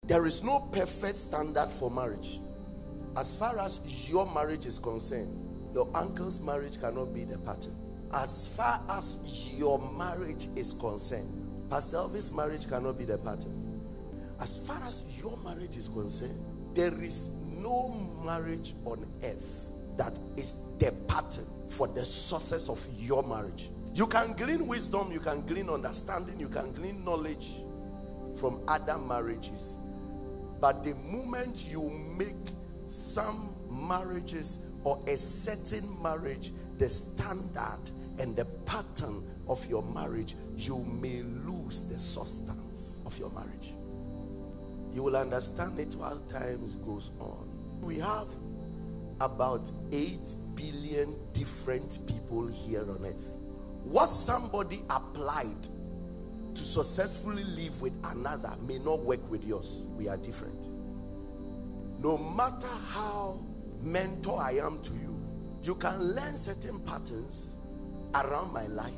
There is no perfect standard for marriage. As far as your marriage is concerned, your uncle's marriage cannot be the pattern. As far as your marriage is concerned, Pastor Elvis' marriage cannot be the pattern. As far as your marriage is concerned, there is no marriage on earth that is the pattern for the success of your marriage. You can glean wisdom, you can glean understanding, you can glean knowledge from other marriages. But the moment you make some marriages or a certain marriage the standard and the pattern of your marriage, you may lose the substance of your marriage. You will understand it as time goes on. We have about 8 billion different people here on earth. What somebody applied to successfully live with another may not work with yours. We are different. No matter how mentor I am to you, you can learn certain patterns around my life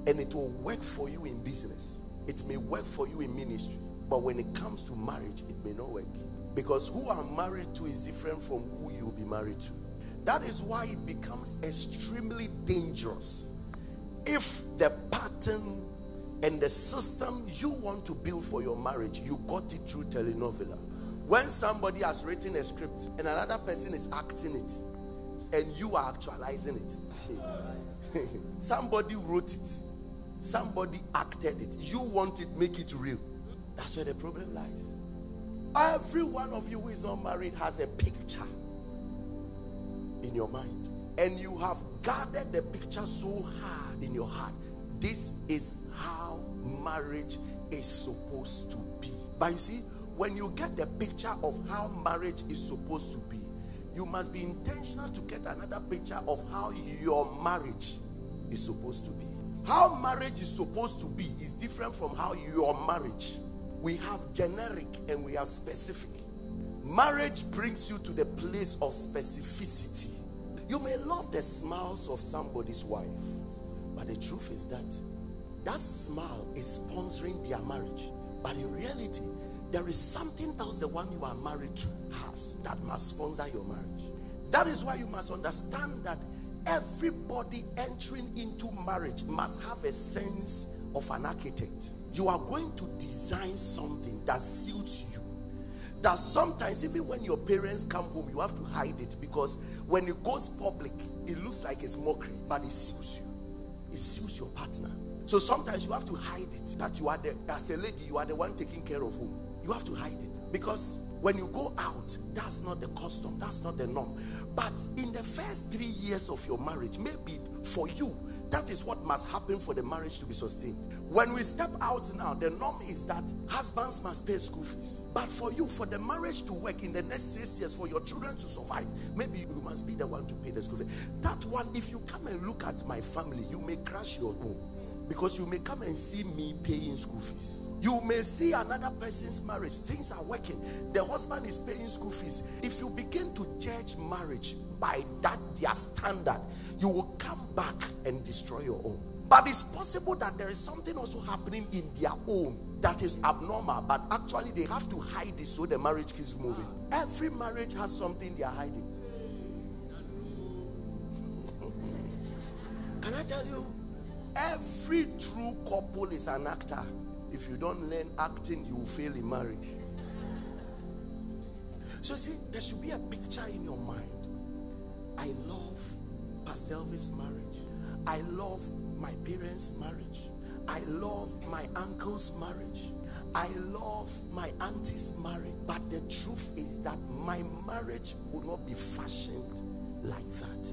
and it will work for you in business. It may work for you in ministry. But when it comes to marriage, it may not work. Because who I'm married to is different from who you'll be married to. That is why it becomes extremely dangerous if the pattern and the system you want to build for your marriage, you got it through telenovela. When somebody has written a script and another person is acting it and you are actualizing it. Somebody wrote it, somebody acted it, you want it, make it real. That's where the problem lies. Every one of you who is not married has a picture in your mind, and you have gathered the picture so hard in your heart. This is how marriage is supposed to be. But you see, when you get the picture of how marriage is supposed to be, you must be intentional to get another picture of how your marriage is supposed to be. How marriage is supposed to be is different from how your marriage. We have generic and we have specific. Marriage brings you to the place of specificity. You may love the smiles of somebody's wife, but the truth is that that smile is sponsoring their marriage. But in reality, there is something else the one you are married to has that must sponsor your marriage. That is why you must understand that everybody entering into marriage must have a sense of an architect. You are going to design something that suits you. That sometimes even when your parents come home, you have to hide it, because when it goes public, it looks like it's mockery, but it suits you. It suits your partner. So sometimes you have to hide it, that you are as a lady, you are the one taking care of home. You have to hide it, because when you go out, that's not the custom, that's not the norm. But in the first 3 years of your marriage, maybe for you, that is what must happen for the marriage to be sustained. When we step out now, the norm is that husbands must pay school fees. But for you, for the marriage to work in the next 6 years, for your children to survive, maybe you must be the one to pay the school fee. That one, if you come and look at my family, you may crash your home. Because you may come and see me paying school fees. You may see another person's marriage. Things are working. The husband is paying school fees. If you begin to judge marriage by that their standard, you will come back and destroy your own. But it's possible that there is something also happening in their own that is abnormal, but actually they have to hide it so the marriage keeps moving. Every marriage has something they are hiding. Can I tell you? Every true couple is an actor. If you don't learn acting, you will fail in marriage. So you see, there should be a picture in your mind. I love Pastor Elvis' marriage. I love my parents' marriage. I love my uncle's marriage. I love my auntie's marriage. But the truth is that my marriage will not be fashioned like that.